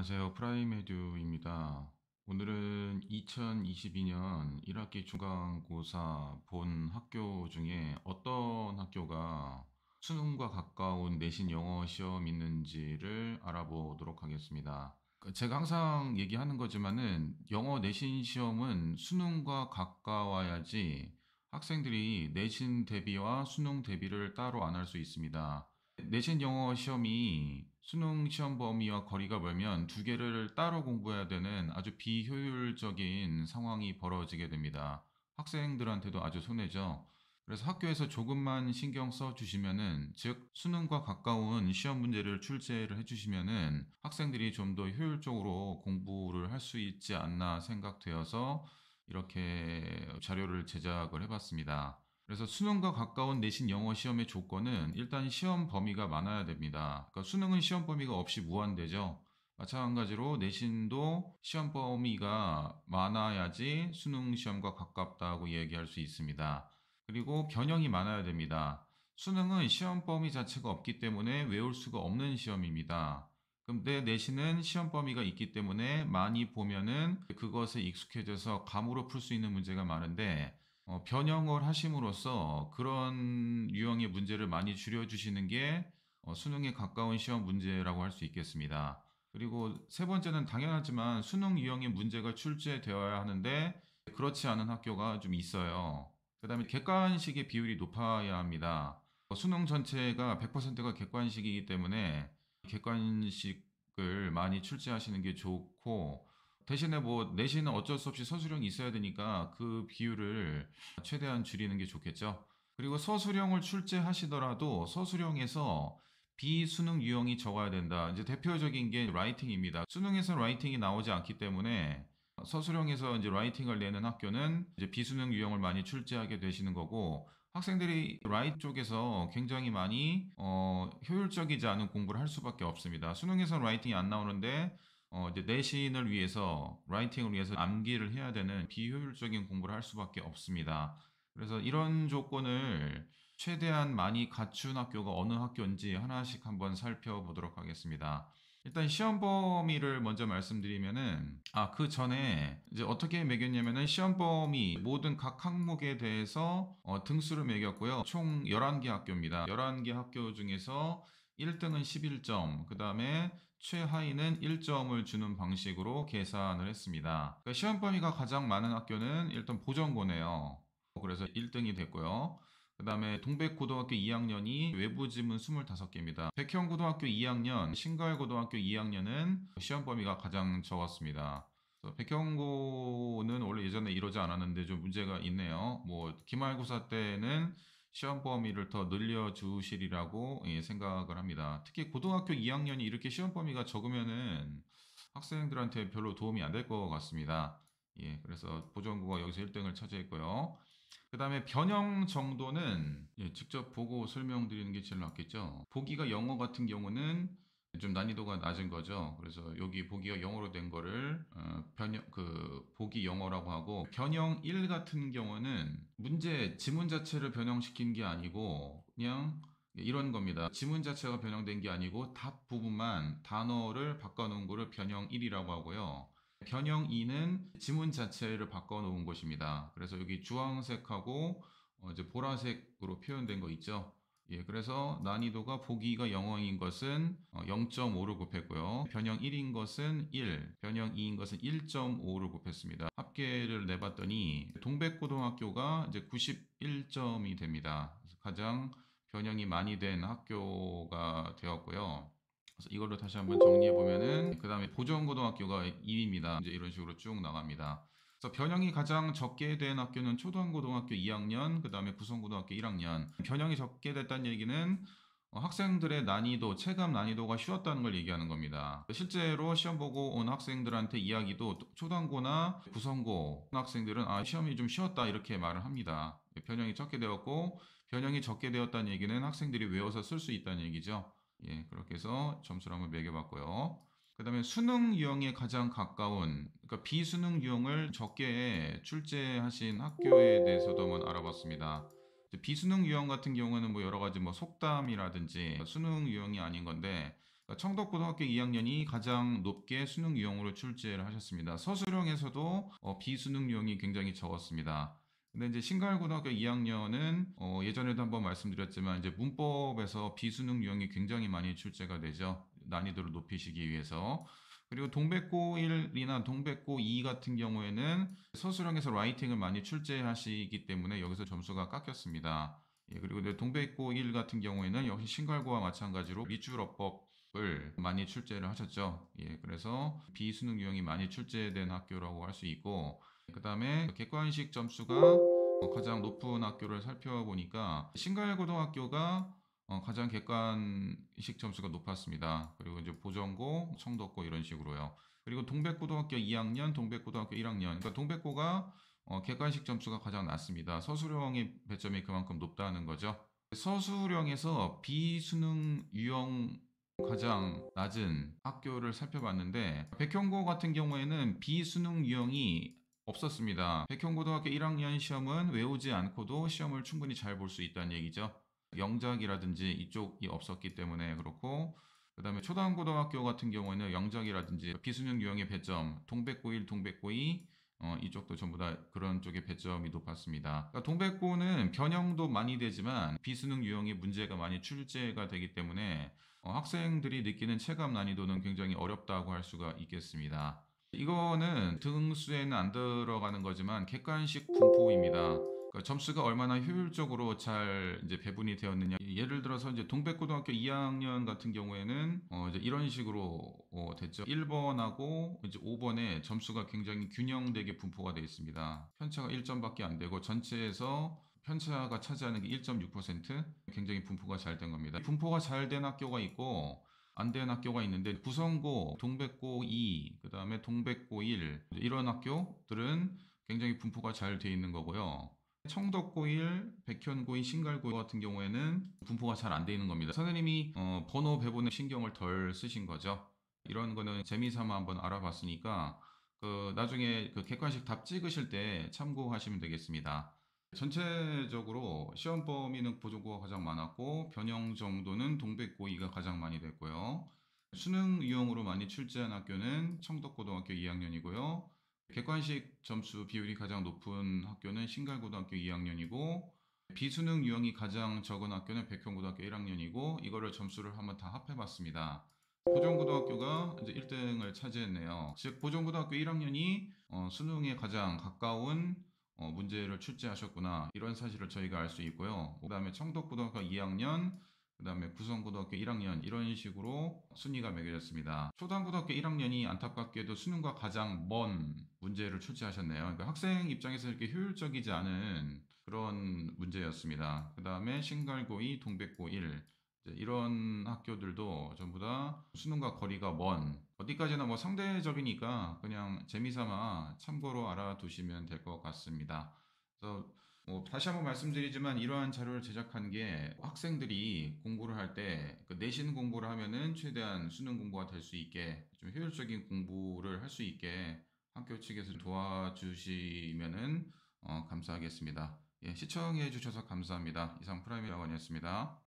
안녕하세요. 프라임에듀입니다. 오늘은 2022년 1학기 중간고사 본 학교 중에 어떤 학교가 수능과 가까운 내신 영어 시험 있는지를 알아보도록 하겠습니다. 제가 항상 얘기하는 거지만은 영어 내신 시험은 수능과 가까워야지 학생들이 내신 대비와 수능 대비를 따로 안 할 수 있습니다. 내신 영어 시험이 수능 시험 범위와 거리가 멀면 두 개를 따로 공부해야 되는 아주 비효율적인 상황이 벌어지게 됩니다. 학생들한테도 아주 손해죠. 그래서 학교에서 조금만 신경 써 주시면은, 즉 수능과 가까운 시험 문제를 출제를 해 주시면은 학생들이 좀 더 효율적으로 공부를 할 수 있지 않나 생각되어서 이렇게 자료를 제작을 해 봤습니다. 그래서 수능과 가까운 내신 영어 시험의 조건은 일단 시험 범위가 많아야 됩니다. 그러니까 수능은 시험 범위가 없이 무한대죠. 마찬가지로 내신도 시험 범위가 많아야지 수능 시험과 가깝다고 얘기할 수 있습니다. 그리고 변형이 많아야 됩니다. 수능은 시험 범위 자체가 없기 때문에 외울 수가 없는 시험입니다. 근데 내신은 시험 범위가 있기 때문에 많이 보면은 그것에 익숙해져서 감으로 풀 수 있는 문제가 많은데, 변형을 하심으로써 그런 유형의 문제를 많이 줄여주시는 게 수능에 가까운 시험 문제라고 할 수 있겠습니다. 그리고 세 번째는 당연하지만 수능 유형의 문제가 출제되어야 하는데 그렇지 않은 학교가 좀 있어요. 그 다음에 객관식의 비율이 높아야 합니다. 수능 전체가 100%가 객관식이기 때문에 객관식을 많이 출제하시는 게 좋고, 대신에 뭐 내신은 어쩔 수 없이 서술형이 있어야 되니까 그 비율을 최대한 줄이는 게 좋겠죠. 그리고 서술형을 출제하시더라도 서술형에서 비수능 유형이 적어야 된다. 이제 대표적인 게 라이팅입니다. 수능에서 라이팅이 나오지 않기 때문에 서술형에서 이제 라이팅을 내는 학교는 이제 비수능 유형을 많이 출제하게 되시는 거고, 학생들이 라이트 쪽에서 굉장히 많이 효율적이지 않은 공부를 할 수밖에 없습니다. 수능에서 라이팅이 안 나오는데 이제 내신을 위해서, 라이팅을 위해서 암기를 해야 되는 비효율적인 공부를 할 수밖에 없습니다. 그래서 이런 조건을 최대한 많이 갖춘 학교가 어느 학교인지 하나씩 한번 살펴보도록 하겠습니다. 일단 시험 범위를 먼저 말씀드리면은, 그 전에 이제 어떻게 매겼냐면은, 시험 범위 모든 각 항목에 대해서 등수를 매겼고요. 총 11개 학교입니다. 11개 학교 중에서 1등은 11점, 그 다음에 최하위는 1점을 주는 방식으로 계산을 했습니다. 그러니까 시험 범위가 가장 많은 학교는 일단 보전고네요. 그래서 1등이 됐고요. 그 다음에 동백고등학교 2학년이 외부 지문 25개입니다. 백현고등학교 2학년, 신갈고등학교 2학년은 시험 범위가 가장 적었습니다. 백현고는 원래 예전에 이러지 않았는데 좀 문제가 있네요. 뭐 기말고사 때는 시험 범위를 더 늘려주시리라고 생각을 합니다. 특히 고등학교 2학년이 이렇게 시험 범위가 적으면은 학생들한테 별로 도움이 안 될 것 같습니다. 예, 그래서 보전고가 여기서 1등을 차지했고요. 그 다음에 변형 정도는 직접 보고 설명드리는 게 제일 낫겠죠. 보기가 영어 같은 경우는 좀 난이도가 낮은 거죠. 그래서 여기 보기가 영어로 된 거를 변형 보기 영어라고 하고, 변형 1 같은 경우는 문제 지문 자체를 변형시킨 게 아니고 그냥 이런 겁니다. 지문 자체가 변형된 게 아니고 답 부분만 단어를 바꿔놓은 거를 변형 1이라고 하고요. 변형 2는 지문 자체를 바꿔놓은 것입니다. 그래서 여기 주황색하고 이제 보라색으로 표현된 거 있죠. 예, 그래서 난이도가 보기가 영어인 것은 0.5를 곱했고요. 변형 1인 것은 1, 변형 2인 것은 1.5를 곱했습니다. 합계를 내봤더니 동백고등학교가 이제 91점이 됩니다. 그래서 가장 변형이 많이 된 학교가 되었고요. 그래서 이걸로 다시 한번 정리해 보면은, 그 다음에 보전고등학교가 2위입니다. 이제 이런 식으로 쭉 나갑니다. 그래서 변형이 가장 적게 된 학교는 초등고등학교 2학년, 그 다음에 구성고등학교 1학년. 변형이 적게 됐다는 얘기는 학생들의 난이도, 체감 난이도가 쉬웠다는 걸 얘기하는 겁니다. 실제로 시험 보고 온 학생들한테 이야기도 초등고나 구성고 학생들은 시험이 좀 쉬웠다 이렇게 말을 합니다. 변형이 적게 되었고, 변형이 적게 되었다는 얘기는 학생들이 외워서 쓸 수 있다는 얘기죠. 예, 그렇게 해서 점수를 한번 매겨봤고요. 그 다음에 수능 유형에 가장 가까운, 그러니까 비수능 유형을 적게 출제하신 학교에 대해서도 한번 알아봤습니다. 비수능 유형 같은 경우는 뭐 여러 가지 뭐 속담이라든지 수능 유형이 아닌 건데, 그러니까 청덕고등학교 2학년이 가장 높게 수능 유형으로 출제를 하셨습니다. 서술형에서도 비수능 유형이 굉장히 적었습니다. 근데 이제 신갈고등학교 2학년은 예전에도 한번 말씀드렸지만 이제 문법에서 비수능 유형이 굉장히 많이 출제가 되죠. 난이도를 높이시기 위해서. 그리고 동백고 1이나 동백고 2 같은 경우에는 서술형에서 라이팅을 많이 출제하시기 때문에 여기서 점수가 깎였습니다. 예, 그리고 이제 동백고 1 같은 경우에는 역시 신갈고와 마찬가지로 밑줄어법을 많이 출제를 하셨죠. 예, 그래서 비수능 유형이 많이 출제된 학교라고 할 수 있고, 그 다음에 객관식 점수가 가장 높은 학교를 살펴보니까 신갈고등학교가 가장 객관식 점수가 높았습니다. 그리고 이제 보전고, 청덕고 이런 식으로요. 그리고 동백고등학교 2학년, 동백고등학교 1학년. 그러니까 동백고가 객관식 점수가 가장 낮습니다. 서술형의 배점이 그만큼 높다는 거죠. 서술형에서 비수능 유형 가장 낮은 학교를 살펴봤는데 백현고 같은 경우에는 비수능 유형이 없었습니다. 백현고등학교 1학년 시험은 외우지 않고도 시험을 충분히 잘 볼 수 있다는 얘기죠. 영작이라든지 이쪽이 없었기 때문에 그렇고, 그 다음에 초당고등학교 같은 경우에는 영작이라든지 비수능 유형의 배점, 동백고 1, 동백고 2, 이쪽도 전부 다 그런 쪽의 배점이 높았습니다. 그러니까 동백고는 변형도 많이 되지만 비수능 유형의 문제가 많이 출제가 되기 때문에 학생들이 느끼는 체감 난이도는 굉장히 어렵다고 할 수가 있겠습니다. 이거는 등수에는 안 들어가는 거지만 객관식 분포입니다. 그러니까 점수가 얼마나 효율적으로 잘 이제 배분이 되었느냐. 예를 들어서 이제 동백고등학교 2학년 같은 경우에는 이제 이런 식으로 됐죠. 1번하고 이제 5번에 점수가 굉장히 균형되게 분포가 되어 있습니다. 편차가 1점밖에 안 되고 전체에서 편차가 차지하는 게 1.6%, 굉장히 분포가 잘 된 겁니다. 분포가 잘 된 학교가 있고 안 된 학교가 있는데 구성고, 동백고 2, 그 다음에 동백고 1 이런 학교들은 굉장히 분포가 잘 돼 있는 거고요. 청덕고 1, 백현고 2, 신갈고 같은 경우에는 분포가 잘 안 돼 있는 겁니다. 선생님이 번호 배분에 신경을 덜 쓰신 거죠. 이런 거는 재미삼아 한번 알아봤으니까 그 나중에 그 객관식 답 찍으실 때 참고하시면 되겠습니다. 전체적으로 시험 범위는 보조고가 가장 많았고 변형 정도는 동백고이가 가장 많이 됐고요. 수능 유형으로 많이 출제한 학교는 청덕고등학교 2학년이고요. 객관식 점수 비율이 가장 높은 학교는 신갈고등학교 2학년이고 비수능 유형이 가장 적은 학교는 백현고등학교 1학년이고 이거를 점수를 한번 다 합해봤습니다. 보정고등학교가 이제 1등을 차지했네요. 즉 보정고등학교 1학년이 수능에 가장 가까운 문제를 출제하셨구나 이런 사실을 저희가 알 수 있고요. 그 다음에 청덕고등학교 2학년, 그 다음에 구성고등학교 1학년 이런 식으로 순위가 매겨졌습니다. 초당고등학교 1학년이 안타깝게도 수능과 가장 먼 문제를 출제하셨네요. 그러니까 학생 입장에서 이렇게 효율적이지 않은 그런 문제였습니다. 그 다음에 신갈고2, 동백고1 이런 학교들도 전부 다 수능과 거리가 먼, 어디까지나 뭐 상대적이니까 그냥 재미삼아 참고로 알아두시면 될 것 같습니다. 그래서 뭐 다시 한번 말씀드리지만 이러한 자료를 제작한 게 학생들이 공부를 할 때 그 내신 공부를 하면은 최대한 수능 공부가 될 수 있게 좀 효율적인 공부를 할 수 있게 학교 측에서 도와주시면은 감사하겠습니다. 예, 시청해 주셔서 감사합니다. 이상 프라이머리 학원이었습니다.